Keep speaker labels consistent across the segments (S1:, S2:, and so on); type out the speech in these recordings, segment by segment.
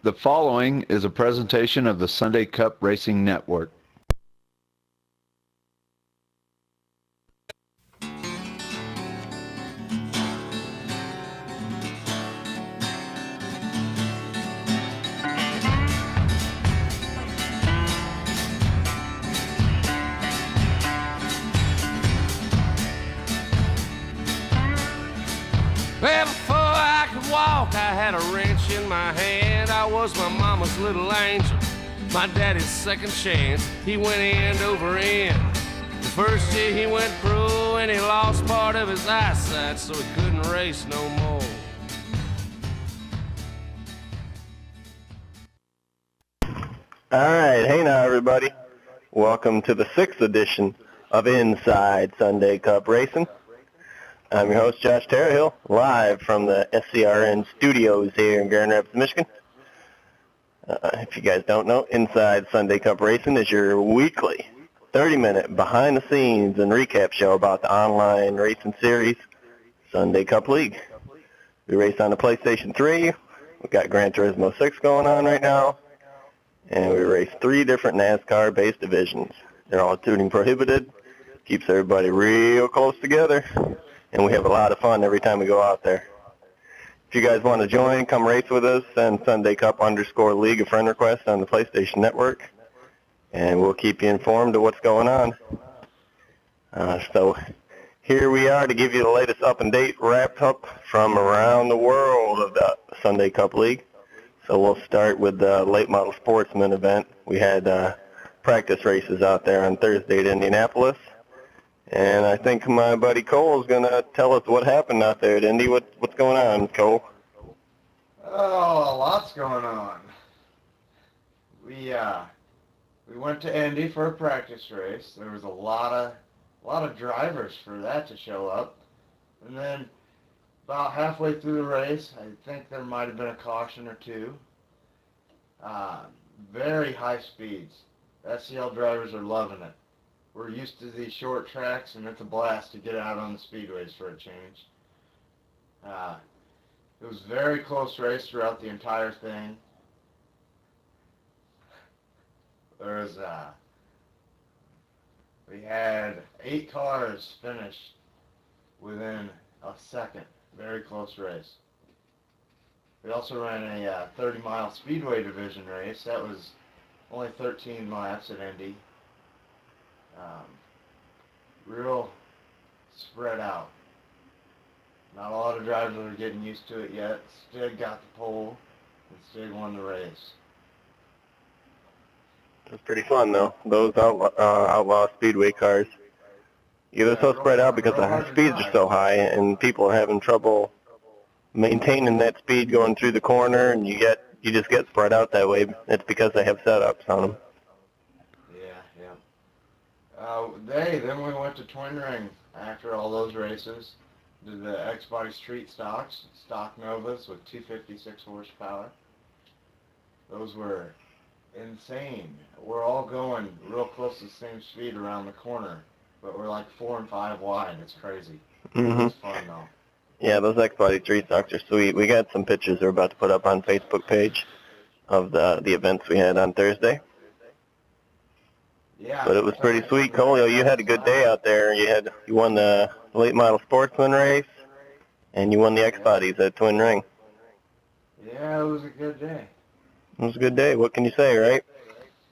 S1: The following is a presentation of the Sunday Cup Racing Network.
S2: Well, before I could walk, I had a wrench in my hand. I was my mama's little angel, my daddy's second chance. He went end over end. The first year he went pro and he lost part of his eyesight, so he couldn't race no more.
S3: All right, hey now everybody. Welcome to the 6th edition of Inside Sunday Cup Racing. I'm your host, Josh Terrahill, live from the SCRN studios here in Grand Rapids, Michigan. If you guys don't know, Inside Sunday Cup Racing is your weekly 30-minute behind-the-scenes and recap show about the online racing series, Sunday Cup League. We race on the PlayStation 3. We've got Gran Turismo 6 going on right now. And we race 3 different NASCAR-based divisions. They're all tuning prohibited. Keeps everybody real close together. And we have a lot of fun every time we go out there. If you guys want to join, come race with us, send Sunday Cup_League a friend request on the PlayStation Network, and we'll keep you informed of what's going on. So here we are to give you the latest up-and-date wrap-up from around the world of the Sunday Cup League. So we'll start with the late model sportsman event. We had practice races out there on Thursday at Indianapolis. And I think my buddy Cole is going to tell us what happened out there at Indy. What's going on, Cole?
S4: Oh, lots going on. We went to Indy for a practice race. There was a lot of drivers for that to show up. And then about halfway through the race, I think there might have been a caution or two. Very high speeds. SCL drivers are loving it. We're used to these short tracks, and it's a blast to get out on the speedways for a change. It was a very close race throughout the entire thing. We had 8 cars finish within a second. Very close race. We also ran a 30-mile speedway division race. That was only 13 laps at Indy. Real spread out. Not a lot of drivers are getting used to it yet. Stig got the pole, and Stig won the race.
S3: It was pretty fun, though. Those outlaw speedway cars. Yeah, they're so spread out because the speeds are so high, and people are having trouble maintaining that speed going through the corner, and you just get spread out that way. It's because they have setups on them.
S4: Then we went to Twin Ring after all those races. Did the X-Body Street Stocks, stock Novas with 256 horsepower. Those were insane. We're all going real close to the same speed around the corner, but we're like 4 and 5 wide. It's crazy. It's fun though.
S3: Yeah, those X-Body Street Stocks are sweet. We got some pictures we're about to put up on Facebook page of the events we had on Thursday.
S4: Yeah,
S3: but it was pretty sweet, Cole. You had a good day out there. You won the late model sportsman race, and you won the X-Bodies at Twin Ring.
S4: Yeah, it was a good day.
S3: It was a good day. What can you say, right?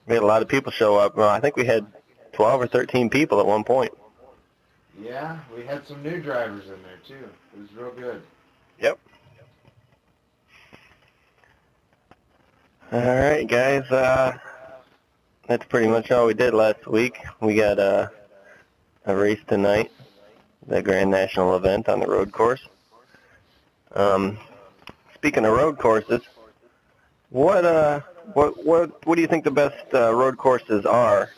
S3: We had a lot of people show up. Well, I think we had 12 or 13 people at one point.
S4: Yeah, we had some new drivers in there, too. It was real good.
S3: Yep. All right, guys. That's pretty much all we did last week. We got a race tonight, the Grand National event on the road course. Speaking of road courses, what do you think the best road courses are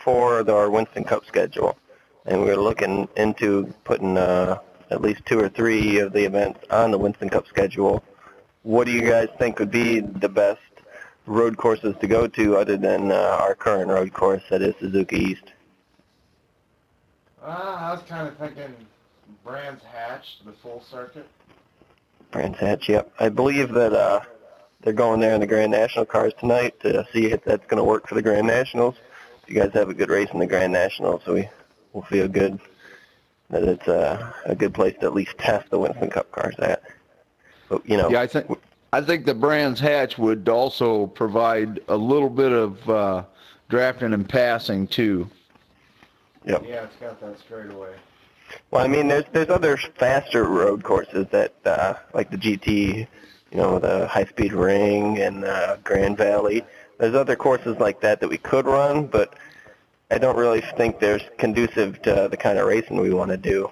S3: for our Winston Cup schedule? And we're looking into putting at least 2 or 3 of the events on the Winston Cup schedule. What do you guys think would be the best road courses to go to other than our current road course, that is Suzuka East?
S4: I was kind of thinking Brands Hatch, the full circuit.
S3: Brands Hatch, yep. I believe that they're going there in the Grand National cars tonight to see if that's going to work for the Grand Nationals. If you guys have a good race in the Grand Nationals, so we'll feel good that it's a good place to at least test the Winston Cup cars at. But, you know.
S1: Yeah, I think the Brands Hatch would also provide a little bit of drafting and passing too.
S3: Yep.
S4: Yeah, it's got that straightaway.
S3: Well, I mean, there's other faster road courses that like the GT, you know, the High Speed Ring and Grand Valley. There's other courses like that we could run, but I don't really think they're conducive to the kind of racing we want to do.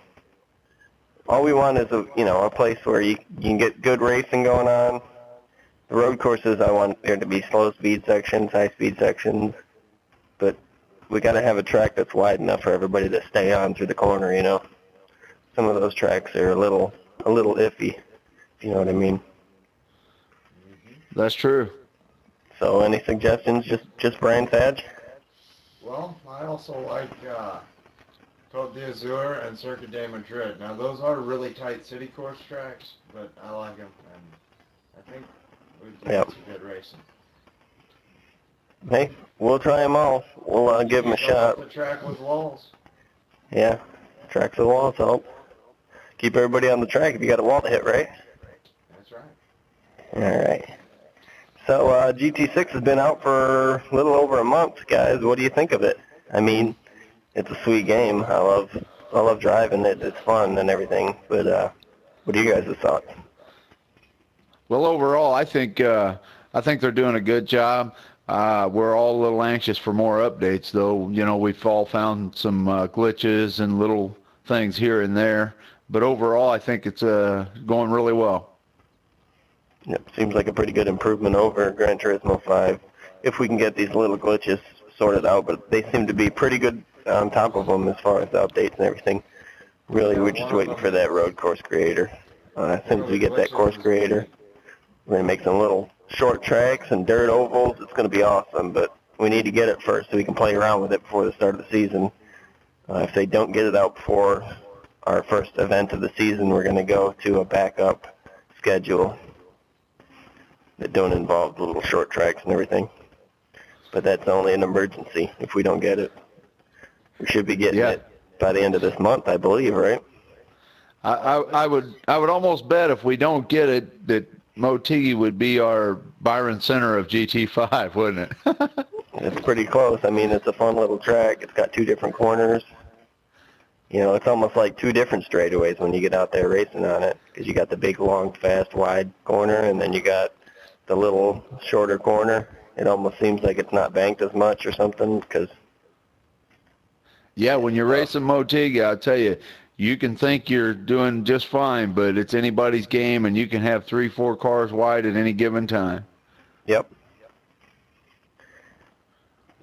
S3: All we want is a place where you can get good racing going on. The road courses, I want there to be slow speed sections, high speed sections, but we got to have a track that's wide enough for everybody to stay on through the corner. You know, some of those tracks are a little iffy, if you know what I mean.
S1: That's true.
S3: So, any suggestions? Just Brands Hatch?
S4: Well, I also like Côte d'Azur and Circuit de Madrid. Now, those are really tight city course tracks, but I like them, and I think we get some good racing.
S3: Hey, we'll try them all. We'll give them a shot.
S4: The track with walls.
S3: Yeah, tracks with walls help. Keep everybody on the track if you got a wall to hit, right?
S4: That's right.
S3: All right. So GT6 has been out for a little over a month, guys. What do you think of it? I mean, it's a sweet game. I love driving it. It's fun and everything. But what are you guys' thoughts?
S1: Well, overall, I think they're doing a good job. We're all a little anxious for more updates, though. You know, we've all found some glitches and little things here and there. But overall, I think it's going really well.
S3: Yep, seems like a pretty good improvement over Gran Turismo 5, if we can get these little glitches sorted out. But they seem to be pretty good on top of them as far as the updates and everything. Really, we're just waiting for that road course creator. As soon as we get that course creator, we're going to make some little short tracks and dirt ovals. It's going to be awesome, but we need to get it first so we can play around with it before the start of the season. If they don't get it out before our first event of the season, we're going to go to a backup schedule that don't involve the little short tracks and everything. But that's only an emergency if we don't get it. We should be getting it by the end of this month, I believe, right?
S1: I would almost bet if we don't get it that Motegi would be our Byron Center of GT5, wouldn't it?
S3: It's pretty close. I mean, it's a fun little track. It's got two different corners. You know, it's almost like two different straightaways when you get out there racing on it, because you got the big, long, fast, wide corner, and then you got the little shorter corner. It almost seems like it's not banked as much or something, because...
S1: Yeah, when you're racing Motegi, I'll tell you, you can think you're doing just fine, but it's anybody's game, and you can have 3-4 cars wide at any given time.
S3: Yep.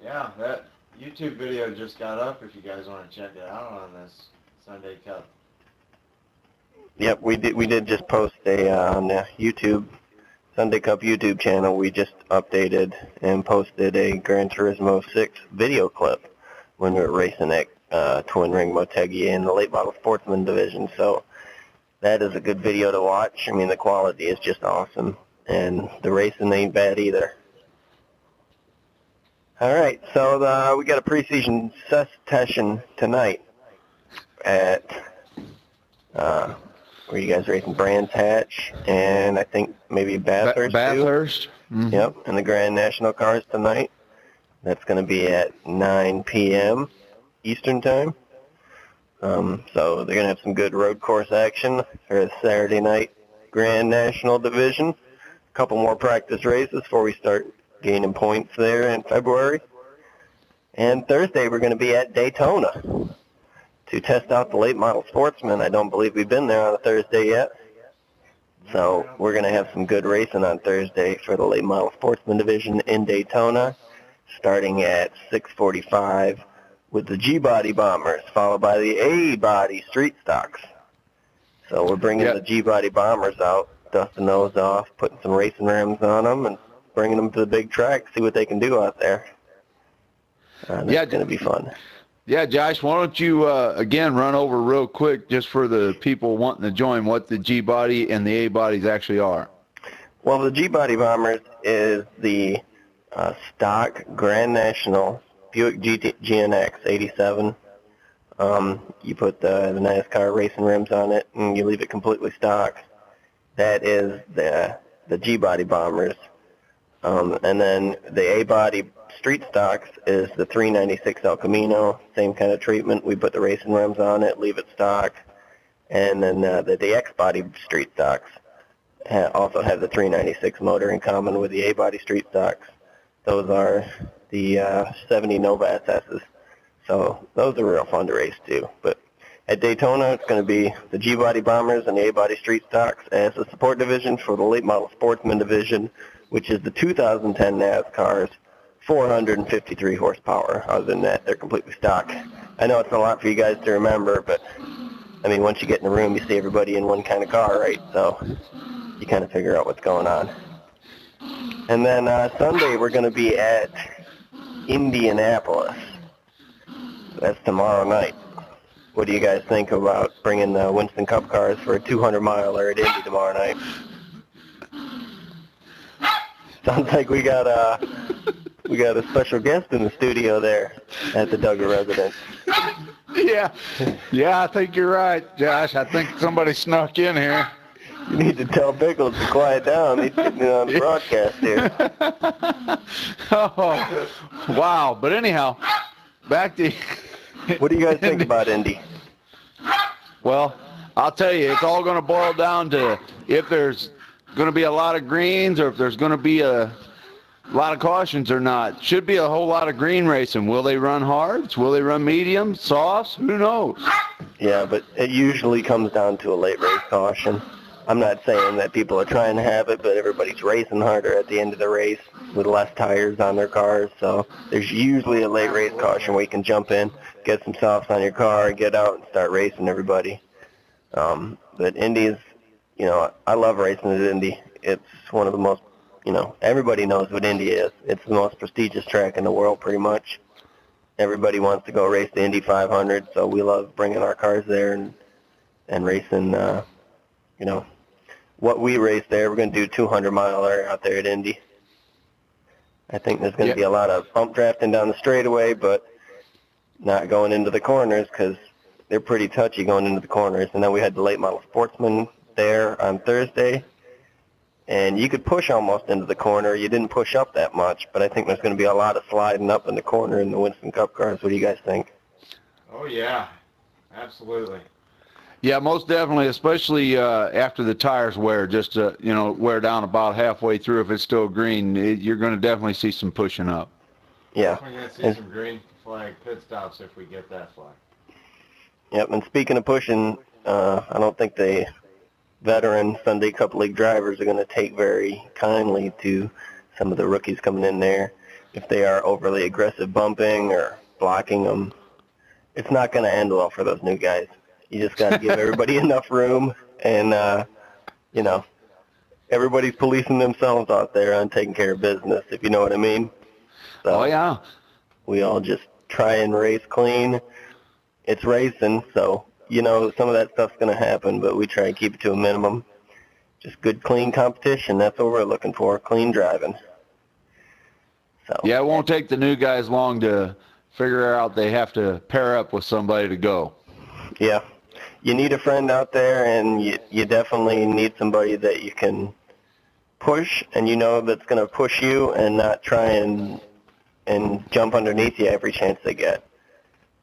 S4: Yeah, that YouTube video just got up if you guys want to check it out on this Sunday Cup.
S3: Yep, we did just post on the YouTube Sunday Cup YouTube channel. We just updated and posted a Gran Turismo 6 video clip when we were racing at Twin Ring Motegi in the late model sportsman division. So that is a good video to watch. I mean, the quality is just awesome, and the racing ain't bad either. All right, so we got a preseason session tonight at where you guys racing Brands Hatch and I think maybe Bathurst.
S1: Bathurst.
S3: Mm-hmm. Yep, and the Grand National cars tonight. That's going to be at 9 p.m. Eastern time. So they're going to have some good road course action for the Saturday night Grand National division. A couple more practice races before we start gaining points there in February. And Thursday we're going to be at Daytona to test out the late model sportsman. I don't believe we've been there on a Thursday yet. So we're going to have some good racing on Thursday for the late model sportsman division in Daytona, starting at 6:45 with the G-body bombers, followed by the A-body street stocks. So we're bringing the G-body bombers out, dusting those off, putting some racing rims on them, and bringing them to the big track, see what they can do out there. That's going to be fun.
S1: Yeah, Josh, why don't you, again, run over real quick just for the people wanting to join what the G-body and the A-bodies actually are.
S3: Well, the G-Body Bombers is the stock Grand National Buick GNX 87. You put the NASCAR racing rims on it, and you leave it completely stock. That is the G-Body Bombers. And then the A-Body street stocks is the 396 El Camino. Same kind of treatment. We put the racing rims on it, leave it stock. And then the X-Body street stocks also have the 396 motor in common with the A-Body street stocks. Those are the 70 Nova SS's. So those are real fun to race too. But at Daytona, it's going to be the G-Body Bombers and the A-Body street stocks as the support division for the late model sportsman division, which is the 2010 NASCAR's 453 horsepower. Other than that, they're completely stock. I know it's a lot for you guys to remember, but I mean, once you get in the room, you see everybody in one kind of car, right? So you kind of figure out what's going on. And then Sunday, we're going to be at Indianapolis. That's tomorrow night. What do you guys think about bringing the Winston Cup cars for a 200-miler at Indy tomorrow night? Sounds like we got a special guest in the studio there at the Duggar residence.
S1: Yeah, I think you're right, Josh. I think somebody snuck in here.
S3: You need to tell Pickles to quiet down. He's sitting on the broadcast here.
S1: Oh, wow. But anyhow, back to...
S3: What do you guys think about Indy?
S1: Well, I'll tell you, it's all going to boil down to if there's going to be a lot of greens or if there's going to be a lot of cautions or not. Should be a whole lot of green racing. Will they run hards? Will they run mediums, softs? Who knows?
S3: Yeah, but it usually comes down to a late race caution. I'm not saying that people are trying to have it, but everybody's racing harder at the end of the race with less tires on their cars. So there's usually a late race caution where you can jump in, get some softs on your car, get out and start racing everybody. But Indy's, you know, I love racing at Indy. It's one of the most, you know, everybody knows what Indy is. It's the most prestigious track in the world pretty much. Everybody wants to go race the Indy 500, so we love bringing our cars there and racing, you know, what we race there. We're going to do 200-miler out there at Indy. I think there's going to be a lot of bump drafting down the straightaway, but not going into the corners because they're pretty touchy going into the corners. And then we had the late model sportsman there on Thursday, and you could push almost into the corner. You didn't push up that much, but I think there's going to be a lot of sliding up in the corner in the Winston Cup cars. What do you guys think?
S4: Oh, yeah. Absolutely.
S1: Yeah, most definitely, especially after the tires wear, just you know, wear down about halfway through. If it's still green, you're going to definitely see some pushing up.
S3: Yeah.
S4: We're going to see some green flag pit stops if we get that flag.
S3: Yep, and speaking of pushing, I don't think the veteran Sunday Cup League drivers are going to take very kindly to some of the rookies coming in there. If they are overly aggressive bumping or blocking them, it's not going to end well for those new guys. You just got to give everybody enough room, and, you know, everybody's policing themselves out there on taking care of business, if you know what I mean. So
S1: oh, yeah.
S3: we all just try and race clean. It's racing, so, you know, some of that stuff's going to happen, but we try and keep it to a minimum. Just good, clean competition. That's what we're looking for, clean driving. So
S1: Yeah, it won't take the new guys long to figure out they have to pair up with somebody to go.
S3: Yeah. You need a friend out there, and you definitely need somebody that you can push, and you know that's going to push you and not try and jump underneath you every chance they get.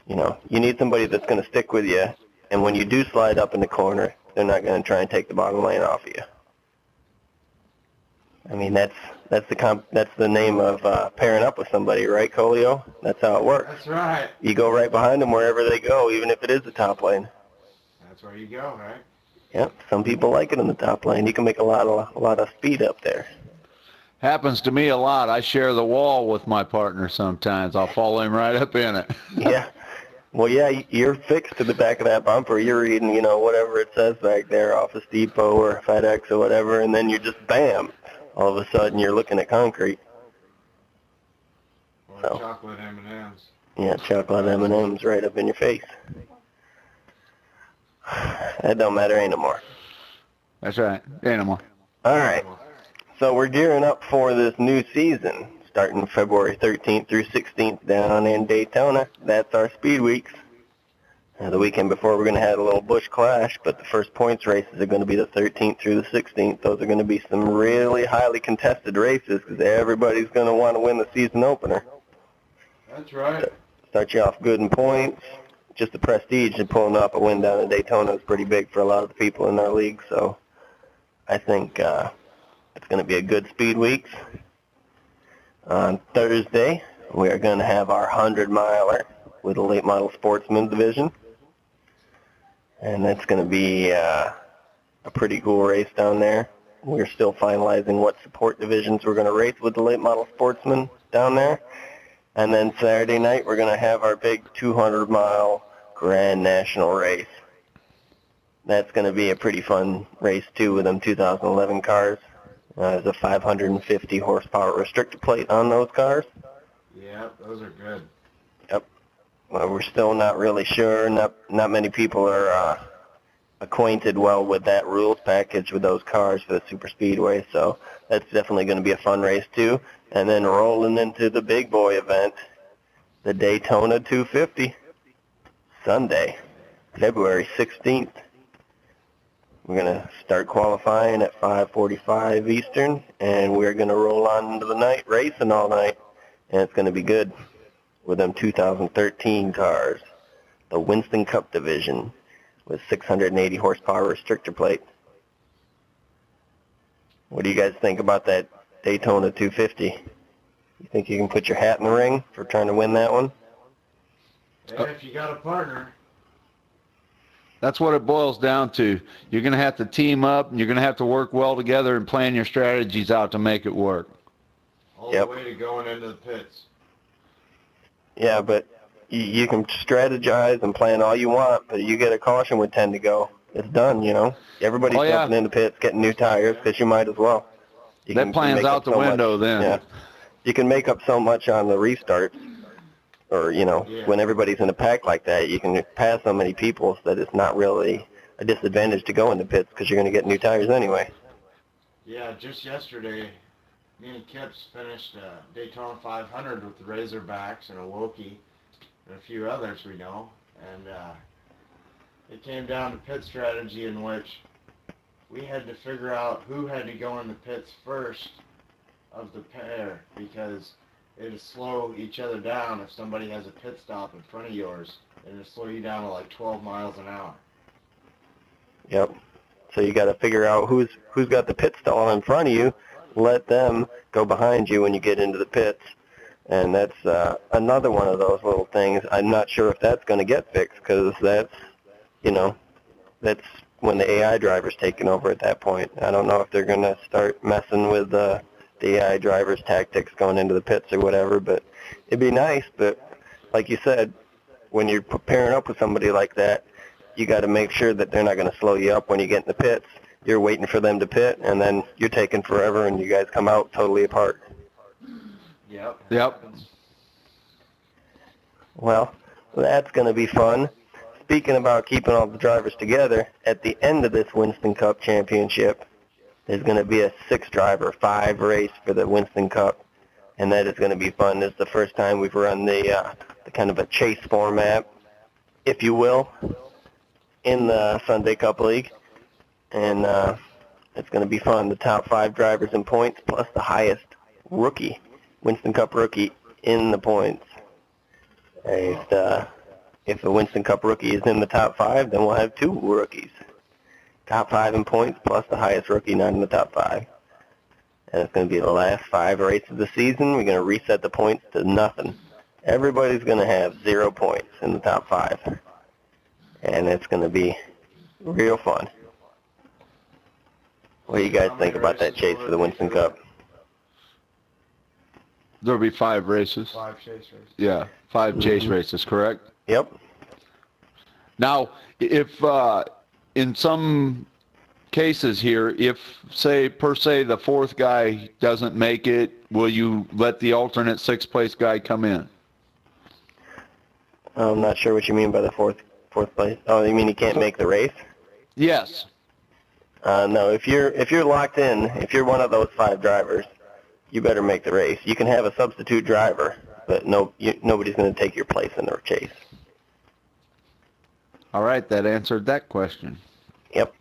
S3: You know, you need somebody that's going to stick with you, and when you do slide up in the corner, they're not going to try and take the bottom lane off of you. I mean, that's the name of pairing up with somebody, right, Colio? That's how it works.
S4: That's right.
S3: You go right behind them wherever they go, even if it is the top lane.
S4: That's where you go, right?
S3: Yep. Some people like it in the top lane. You can make a lot of speed up there.
S1: Happens to me a lot. I share the wall with my partner sometimes. I'll follow him right up in it.
S3: Yeah. Well, yeah, you're fixed to the back of that bumper. You're reading, you know, whatever it says back there, Office Depot or FedEx or whatever, and then you're just, bam, all of a sudden you're looking at concrete.
S4: Or
S3: So.
S4: chocolate M&Ms.
S3: Yeah, chocolate M&Ms right up in your face. That don't matter anymore.
S1: That's right. Animal.
S3: All right. So we're gearing up for this new season, starting February 13th through 16th down in Daytona. That's our speed weeks. The weekend before, we're going to have a little Busch Clash, but the first points races are going to be the 13th through the 16th. Those are going to be some really highly contested races because everybody's going to want to win the season opener.
S4: That's right.
S3: Start you off good in points. Just the prestige of pulling off a win down in Daytona is pretty big for a lot of the people in our league, so I think it's going to be a good speed weeks. On Thursday, we are going to have our 100-miler with the late model sportsman division. And that's going to be a pretty cool race down there. We're still finalizing what support divisions we're going to race with the late model sportsman down there. And then Saturday night, we're going to have our big 200-mile Grand National race. That's going to be a pretty fun race, too, with them 2011 cars. There's a 550 horsepower restrictor plate on those cars.
S4: Yep, those are good.
S3: Yep. Well, we're still not really sure. Not many people are acquainted well with that rules package with those cars for the super speedway, so that's definitely going to be a fun race too. And then rolling into the big boy event, the Daytona 250, Sunday, February 16th. We're going to start qualifying at 5:45 Eastern, and we're going to roll on into the night, racing all night, and it's going to be good with them 2013 cars, the Winston Cup division with 680 horsepower restrictor plate. What do you guys think about that Daytona 250? You think you can put your hat in the ring for trying to win that one?
S4: Yeah, if you got a partner.
S1: That's what it boils down to. You're going to have to team up, and you're going to have to work well together and plan your strategies out to make it work.
S4: All the way to going into the pits.
S3: Yeah, but you can strategize and plan all you want, but you get a caution with 10 to go. It's done, you know. Everybody's jumping in the pits, getting new tires, because you might as well.
S1: That plan's out the window then.
S3: Yeah. You can make up so much on the restarts, or, you know, when everybody's in a pack like that, you can pass so many people that it's not really a disadvantage to go in the pits because you're going to get new tires anyway.
S4: Yeah, just yesterday, me and Kips finished Daytona 500 with the Razorbacks and a Wokey and a few others we know. And it came down to pit strategy in which we had to figure out who had to go in the pits first of the pair because it'll slow each other down if somebody has a pit stop in front of yours, and it'll slow you down to like 12 miles an hour.
S3: Yep. So you got to figure out who's got the pit stall in front of you. Let them go behind you when you get into the pits. And that's another one of those little things. I'm not sure if that's going to get fixed because that's, you know, that's when the AI driver's taking over at that point. I don't know if they're going to start messing with the AI driver's tactics going into the pits or whatever, but it'd be nice. But like you said, when you're pairing up with somebody like that, you got to make sure that they're not going to slow you up when you get in the pits. You're waiting for them to pit, and then you're taking forever, and you guys come out totally apart.
S1: Yep.
S3: Well, that's going to be fun. Speaking about keeping all the drivers together, at the end of this Winston Cup Championship, there's going to be a 6-driver, 5 race for the Winston Cup, and that is going to be fun. This is the first time we've run the kind of a chase format, if you will, in the Sunday Cup League, and it's going to be fun. The top 5 drivers in points plus the highest rookie, Winston Cup rookie, in the points. And if the Winston Cup rookie is in the top 5, then we'll have 2 rookies. Top 5 in points plus the highest rookie not in the top 5. And it's going to be the last 5 races of the season. We're going to reset the points to nothing. Everybody's going to have 0 points in the top 5. And it's going to be real fun. What do you guys think about that chase for the Winston Cup?
S1: There'll be 5 races.
S4: 5 chase races.
S1: Yeah, 5 chase races, correct?
S3: Yep.
S1: Now, if in some cases here, if, say, per se, the 4th guy doesn't make it, will you let the alternate 6th place guy come in?
S3: I'm not sure what you mean by the fourth place. Oh, you mean he can't make the race?
S1: Yes.
S3: No, if you're locked in, if you're one of those 5 drivers, you better make the race. You can have a substitute driver, but nobody's going to take your place in the chase.
S1: All right, that answered that question.
S3: Yep.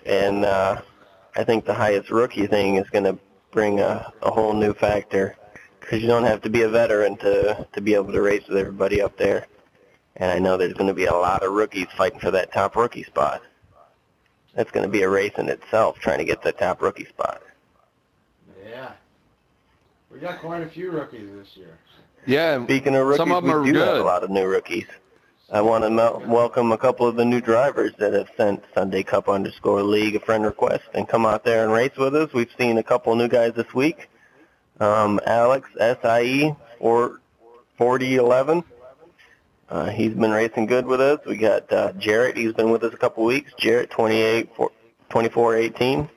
S3: And I think the highest rookie thing is going to bring a whole new factor, because you don't have to be a veteran to be able to race with everybody up there. And I know there's going to be a lot of rookies fighting for that top rookie spot. That's going to be a race in itself, trying to get the top rookie spot.
S4: Yeah. We got quite a few rookies this year.
S1: Yeah,
S3: Speaking of rookies,
S1: some of them are
S3: we do have
S1: good.
S3: a lot of new rookies. I want to welcome a couple of the new drivers that have sent Sunday Cup _League a friend request and come out there and race with us. We've seen a couple new guys this week. Alex, SIE, 4011. He's been racing good with us. We got Jarrett. He's been with us a couple weeks. Jarrett, 2418.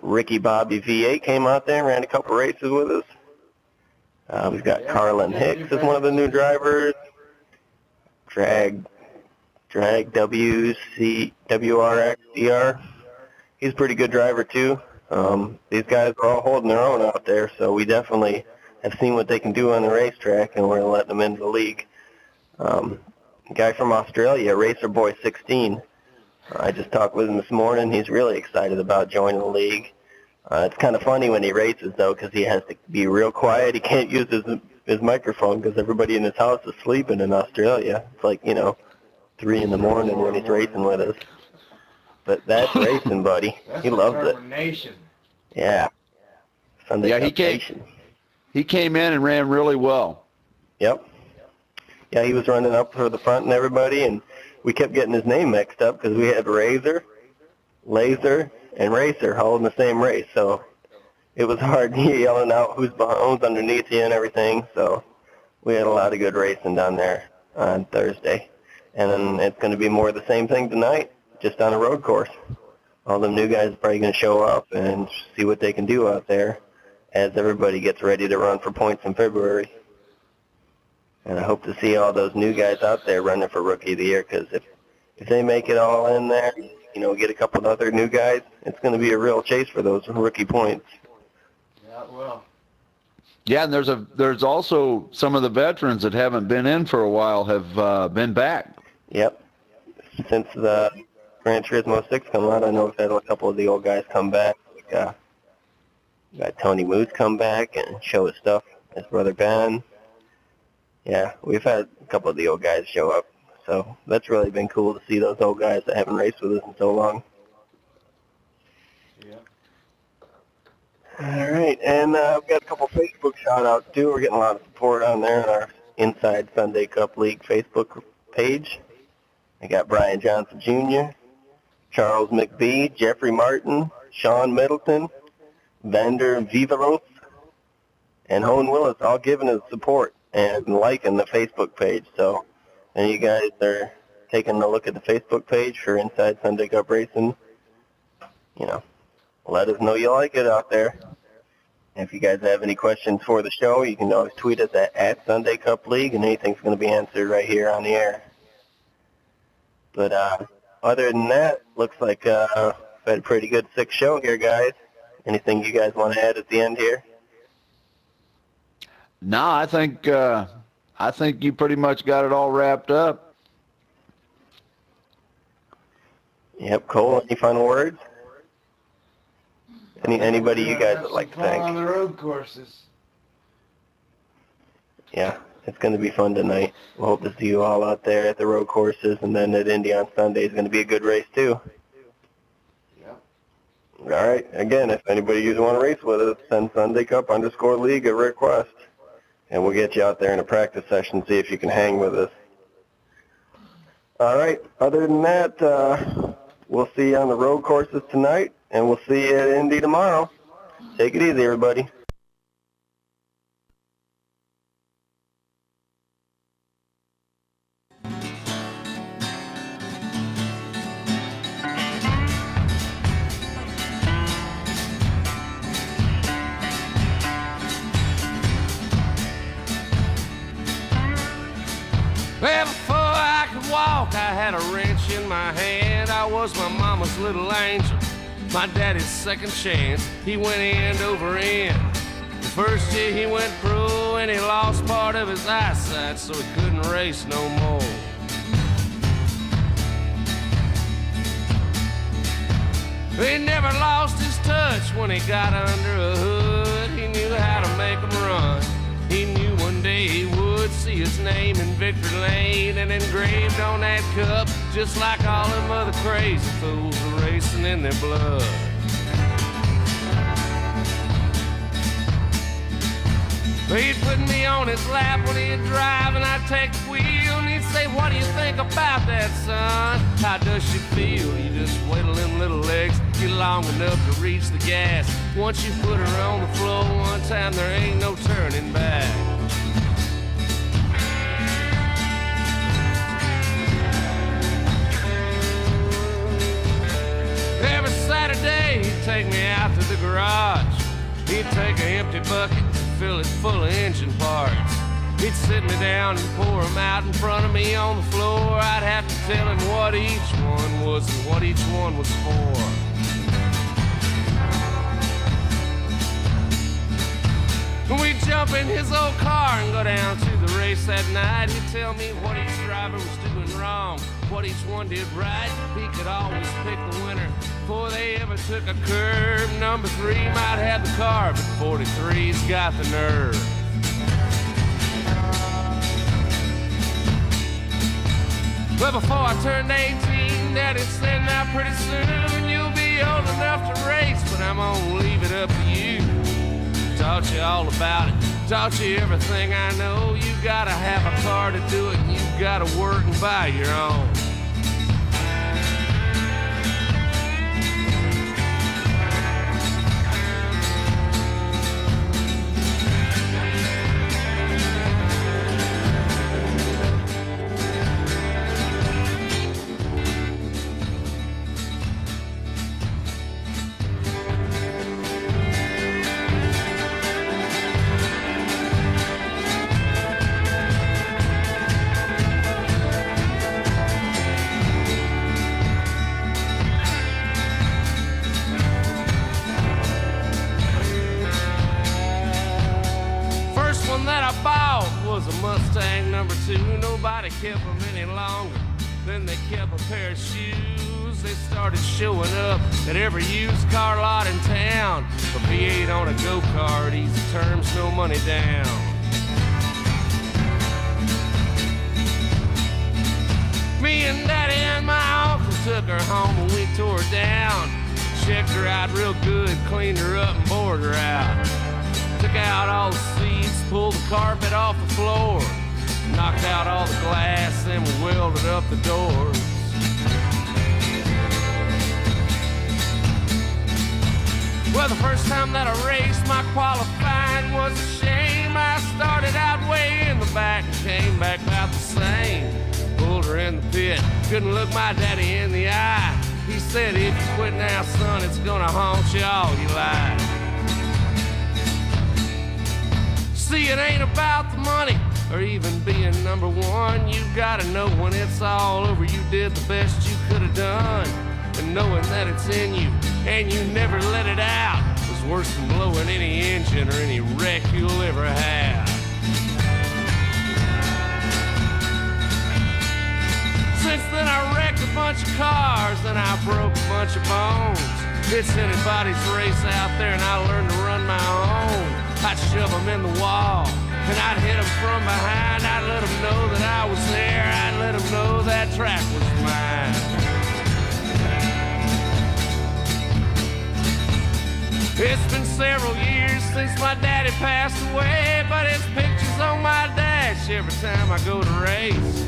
S3: Ricky Bobby V8 came out there and ran a couple races with us. We've got Carlin Hicks as one of the new drivers. Drag WRXDR. He's a pretty good driver too. These guys are all holding their own out there, so we definitely have seen what they can do on the racetrack, and we're letting them into the league. Guy from Australia, Racer Boy 16. I just talked with him this morning. He's really excited about joining the league. It's kind of funny when he races, though, because he has to be real quiet. He can't use his microphone because everybody in his house is sleeping in Australia. It's like, 3 in the morning when he's racing with us. But that's racing, buddy. He loves it.
S4: Nation.
S3: Yeah. Sunday
S1: Yeah,
S3: Cup Nation.
S1: he came in and ran really well.
S3: Yep. Yeah, he was running up for the front and everybody, and we kept getting his name mixed up because we had Razor, Laser, and Racer all in the same race. So it was hard yelling out who's underneath you and everything. So we had a lot of good racing down there on Thursday. And then it's going to be more of the same thing tonight, just on a road course. All the new guys are probably going to show up and see what they can do out there as everybody gets ready to run for points in February. And I hope to see all those new guys out there running for Rookie of the Year, because if they make it all in there, get a couple of other new guys, it's going to be a real chase for those rookie points.
S4: Yeah, it will.
S3: Yeah,
S1: and there's also some of the veterans that haven't been in for a while have been back.
S3: Yep. Since the Gran Turismo 6 come out, I know we've had a couple of the old guys come back. We got Tony Moose come back and show his stuff, his brother Ben. Yeah, we've had a couple of the old guys show up. So that's really been cool to see those old guys that haven't raced with us in so long.
S4: Yeah.
S3: All right, and we've got a couple Facebook shout-outs, too. We're getting a lot of support on there in our Inside Sunday Cup League Facebook page. I got Brian Johnson Jr., Charles McBee, Jeffrey Martin, Sean Middleton, Vander Viveros, and Hone Willis, all giving us support and liking the Facebook page. So, and you guys are taking a look at the Facebook page for Inside Sunday Cup Racing. Let us know you like it out there. If you guys have any questions for the show, you can always tweet us at Sunday Cup League, and anything's going to be answered right here on the air. But other than that, looks like we've had a pretty good 6 show here, guys. Anything you guys want to add at the end here?
S1: No, I think you pretty much got it all wrapped up.
S3: Yep, Cole, any final words? Anybody you guys would like to thank?
S4: On the road courses.
S3: Yeah, it's going to be fun tonight. We'll hope to see you all out there at the road courses, and then at Indy on Sunday is going to be a good race too.
S4: Yep.
S3: All right. Again, if anybody you want to race with us, send Sunday Cup _League a request, and we'll get you out there in a practice session, see if you can hang with us. All right. Other than that, we'll see you on the road courses tonight, and we'll see you at Indy tomorrow. Take it easy, everybody.
S2: Well, before I could walk, I had a wrench wrench in my hand. I was my mama's little angel, my daddy's second chance. He went end over end. The first year he went pro and he lost part of his eyesight, so he couldn't race no more. He never lost his touch when he got under a hood. He knew how to make 'em run. He knew one day he would see his name in victory lane and engraved on that cup, just like all them other crazy fools were racing in their blood. He'd put me on his lap when he'd drive and I'd take the wheel, and he'd say, "What do you think about that, son? How does she feel? You just wiggle them little legs, get long enough to reach the gas. Once you put her on the floor one time, there ain't no turning back." Every Saturday he'd take me out to the garage. He'd take an empty bucket, fill it full of engine parts. He'd sit me down and pour them out in front of me on the floor. I'd have to tell him what each one was and what each one was for. We'd jump in his old car and go down to the race that night. He'd tell me what each driver was doing wrong, what each one did right. He could always pick the winner before they ever took a curve. Number 3 might have the car, but 43's got the nerve. But before I turned 18, Daddy said, "Now pretty soon you'll be old enough to race, but I'm gonna leave it up to you." Taught you all about it, taught you everything I know. You gotta have a car to do it, and you gotta work and buy your own. Was a Mustang number 2. Nobody kept them any longer than they kept a pair of shoes. They started showing up at every used car lot in town. A V8 on a go-kart, easy terms, no money down. Me and Daddy and my uncle took her home and we tore her down. Checked her out real good, cleaned her up and bored her out. Took out all the seats, pulled the carpet off the floor, knocked out all the glass, then we welded up the doors. Well, the first time that I raced, my qualifying was a shame. I started out way in the back and came back about the same. Pulled her in the pit, couldn't look my daddy in the eye. He said, "If you quit now, son, it's gonna haunt you all your life." See, it ain't about the money or even being number 1. You gotta know when it's all over, you did the best you could have done. And knowing that it's in you and you never let it out is worse than blowing any engine or any wreck you'll ever have. Since then I wrecked a bunch of cars and I broke a bunch of bones. It's anybody's race out there and I learned to run my own. I'd shove them in the wall, and I'd hit them from behind. I'd let them know that I was there. I'd let them know that track was mine. It's been several years since my daddy passed away, but his picture's on my dash every time I go to race.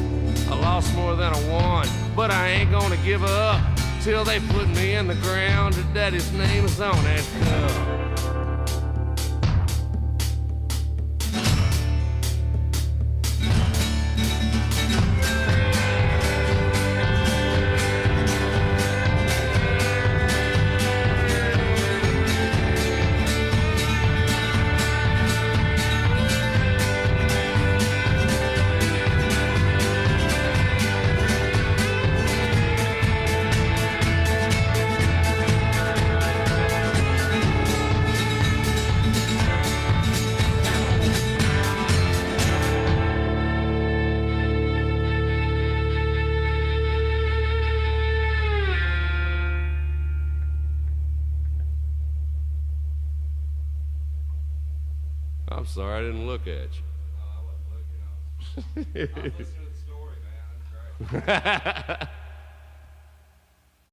S2: I lost more than I won, but I ain't gonna give up till they put me in the ground. And daddy's name is on that cup. I'm sorry, I didn't look at you.
S5: I wasn't looking. I was listening to the story, man. That's great.